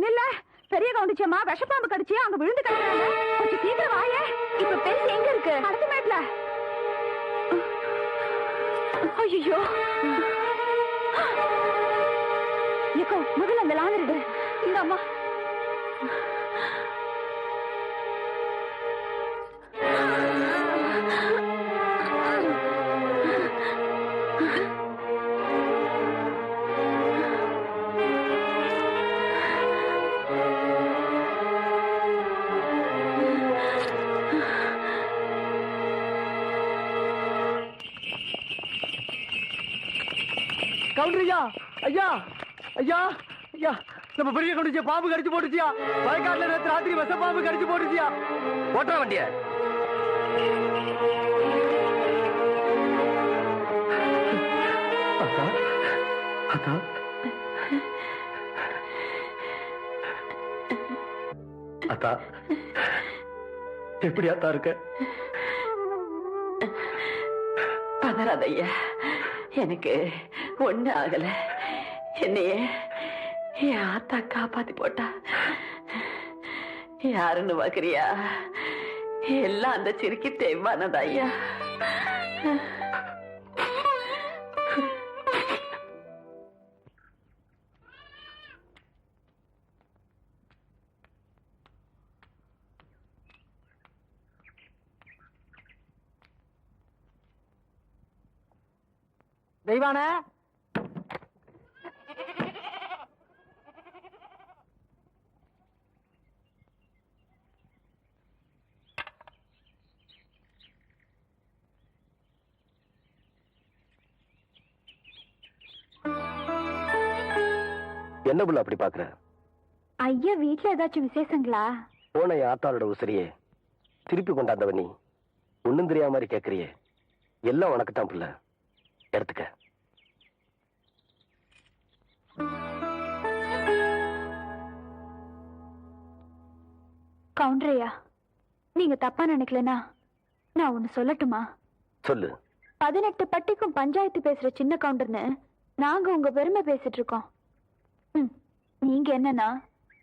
நில்ல. பெரிய கவுண்டிச்சம்மா விஷப்பாம்பு கடிச்சு அங்க விழுந்து கிடக்குறாங்க. கொஞ்சம் சீக்கிரம் வாயே. இப்ப பெருசு எங்க இருக்கு? அடுத்த மேட்ல. ஐயோ, ஏக்கோ முதல்ல அந்த லாந்தரிடு. இந்த அம்மா கவுண்டரியா, ஐயா ஐயா ஐயா, நம்ம பெரிய கவுண்டிச்சியா பாம்பு கடிச்சு போட்டுச்சியா. வயக்காட்டுல நேற்று ராத்திரி விஷ பாம்பு கடிச்சு போட்டுச்சியா. ஓட்டுற வண்டிய. அக்கா அக்கா, அத்தா எப்படி அத்தா இருக்க? பதறாதையா, எனக்கு ஒண்ணு ஆகல. என்னைய என் ஆத்தா காப்பாத்தி போட்டா. யாருன்னு பாக்குறியா? எல்லாம் அந்த சிரிக்கி தேவானதா ஐயா. தெய்வான, என்ன புள்ள அப்படி பாக்குற? ஐயா வீட்டுல ஏதாச்சும் விசேஷங்களா? போன ஆத்தாளோட உசிரியே திருப்பி கொண்டாந்தவ நீ ஒண்ணும் தெரியாம மாதிரி கேக்குறியே. எல்லாம் உனக்கு தான் புள்ள, எடுத்துக்க. கவுண்டரையா, நீங்க தப்பா நினைக்கலனா நான் ஒண்ணு சொல்லட்டுமா? சொல்லு. 18 பட்டிக்கும் பஞ்சாயத்து பேசுற சின்ன கவுண்டர்னு நாங்க உங்க பெருமை பேசிட்டு இருக்கோம். நீங்க என்னன்னா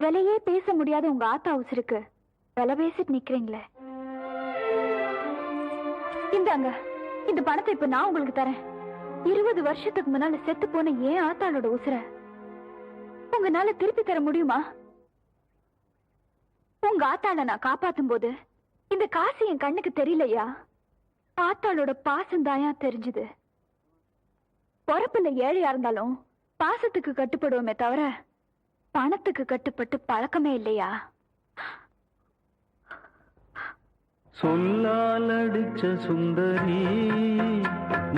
விலையே பேச முடியாத உங்க ஆத்தா உசுருக்கு விலை பேசிட்டு நிக்கிறீங்களே. இந்தாங்க, இந்த பணத்தை இப்ப நான் உங்களுக்கு தரேன். 20 வருஷத்துக்கு முன்னால செத்து போன ஏன் ஆத்தாளோட உசுர உங்களால திருப்பி தர முடியுமா? உங்க ஆத்தாள நான் காப்பாத்தும் போது இந்த காசு என் கண்ணுக்கு தெரியலையா? ஆத்தாளோட பாசம் தாயா தெரிஞ்சுது. பொறப்புல ஏழையா இருந்தாலும் பாசத்துக்கு கட்டுப்படுவோமே தவிர பணத்துக்கு கட்டுப்பட்டு பழக்கமே இல்லையா? சொல்லால் அடிச்ச சுந்தரி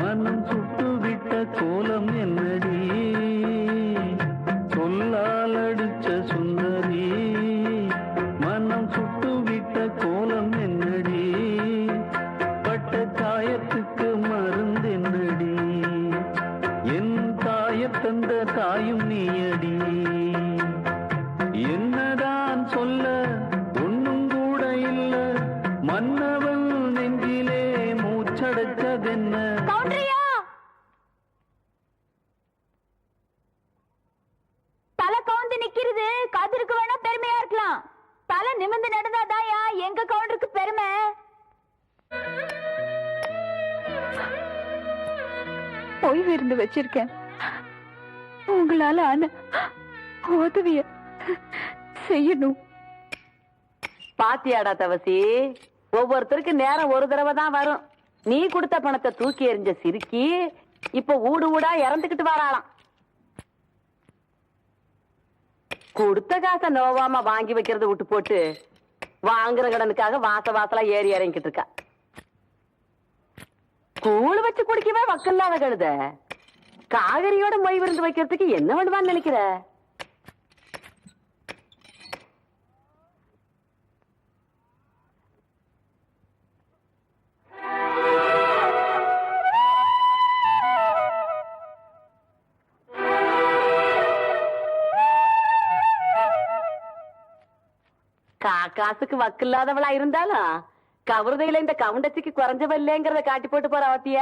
மனம் சுட்டு விட்ட கோலம் என்னடி. சொல்லால் அடிச்ச சுந்தரி மனம் சுட்டு விட்ட கோலம் என்னடி. பட்ட காயத்துக்கு மருந்து என்னடி. என் தாயத்தந்த தாயும் நீயடி. என்னதான் சொல்ல ஒன்னும் கூட இல்ல. மன்னவன் நெஞ்சிலே மூச்சடைச்சதென்ன. தலை கவுந்து நிக்கிறது கதிருக்கு வேணா பெருமையா இருக்கலாம். தலை நிமிர்ந்து நடந்தாதாயா எங்க கவுண்டருக்கு பெருமை. ஓய்வு இருந்து வச்சிருக்கேன். உங்களால ஆன உதவிய செய்யணும். பாத்தியாடா தவசி, ஒவ்வொருத்தருக்கு நேரம் ஒரு தடவை தான் வரும். நீ கொடுத்த பணத்தை தூக்கி எறிஞ்ச சிரிக்கி இப்ப ஊடு ஊடா இறந்துகிட்டு வராளாம். கொடுத்த காசை நோவாம வாங்கி வைக்கிறத விட்டு போட்டு வாங்குற கடனுக்காக வாசலா ஏறி இறங்கிட்டு இருக்கா. கூழ் வச்சு குடிக்கவே வக்கல்லாத கழுத காகரியோட மொய் விருந்து வைக்கிறதுக்கு என்ன பண்ணுவான்னு நினைக்கிற? காசுக்கு வக்கில்லாதவளா இருந்தாலும் கவருதையில இந்த கவுண்டச்சிக்கு குறைஞ்சவ இல்லைங்கிறத காட்டி போட்டு போற அவத்திய.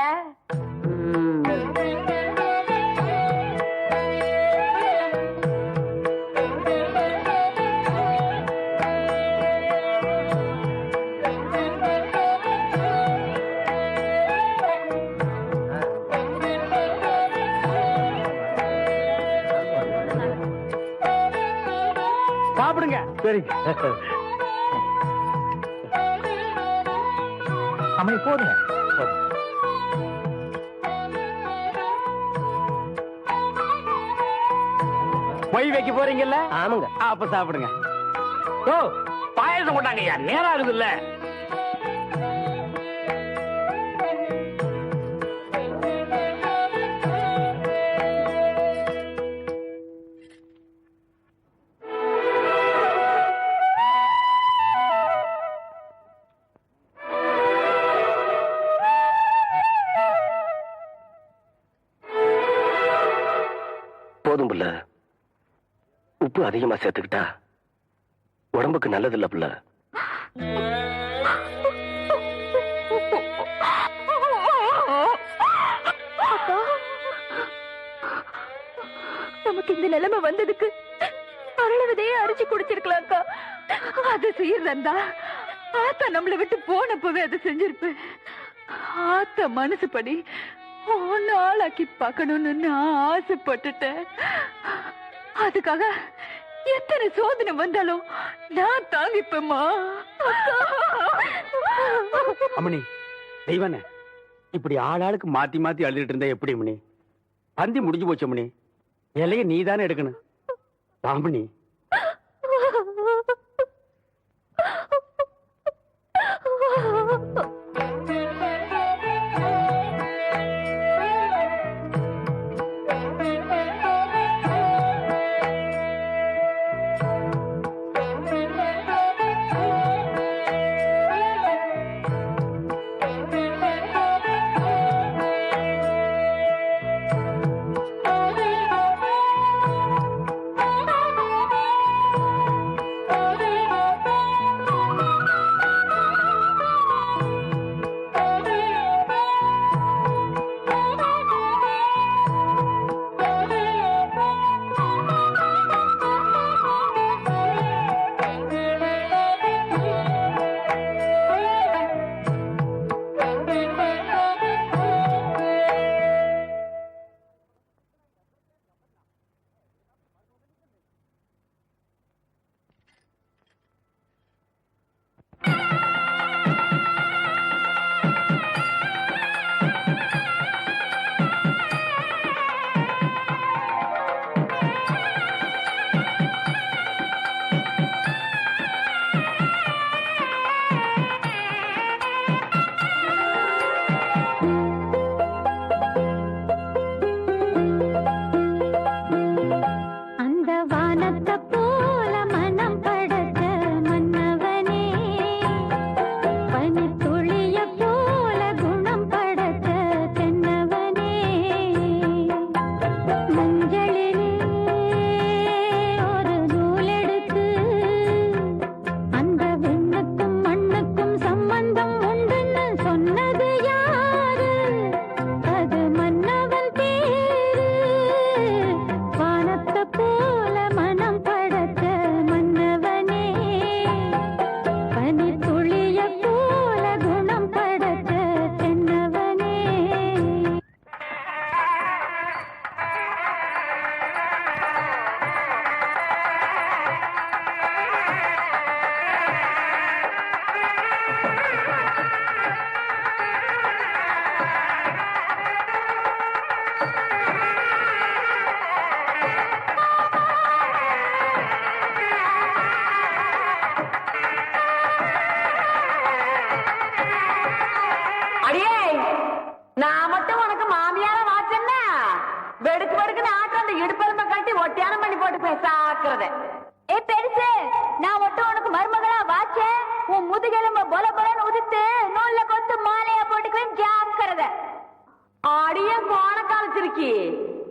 சரிங்க. அம்மா போடுங்க. பொய் வைக்க போறீங்கல்ல? ஆமாங்க. அப்ப சாப்பிடுங்க. ஓ, பாயசம் கொண்டாங்க ஐயா, நேரம் ஆகுதுல்ல. போதும் புள்ள, உப்பு அதிகமா சேர்த்துக்கிட்டா உடம்புக்கு நல்லது இல்ல புள்ள. அப்பா, நமக்கு இந்த நிலைமை வந்ததுக்கு அருளவதையே அரிச்சு குடிச்சிருக்கலாம்க்கா. அது செய்யறதா ஆத்தா நம்மளை விட்டு போனப்பவே அதை செஞ்சிருப்பேன். ஆத்தா மனசுப்படி ஒன்னு ஆளாக்கி பார்க்கணும்னு நான் ஆசைப்பட்டுட்டேன். அதுக்காக எத்தனை சோதனை வந்தாலும் நான் தாங்கிப்பேம்மா. அம்மணி, தெய்வனே, இப்படி ஆளாளுக்கு மாத்தி மாத்தி அழுதுட்டு இருந்தா எப்படி அம்மணி? பந்தி முடிஞ்சு போச்சு அம்மணி. இலைய நீதானே எடுக்கணும். ராமணி,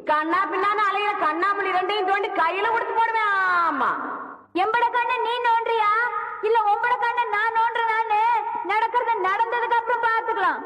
கண்ணா பின்னான்னு அலையில கண்ணாமூலி ரெண்டையும் தோண்டி கையில கொடுத்து போடுவேன். ஆமா, எம்பட கண்ண நீ நோன்றியா இல்ல உம்பட கண்ண நான் நோன்றேன்னு நடக்கிறது நடந்ததுக்கு அப்புறம் பாத்துக்கலாம்.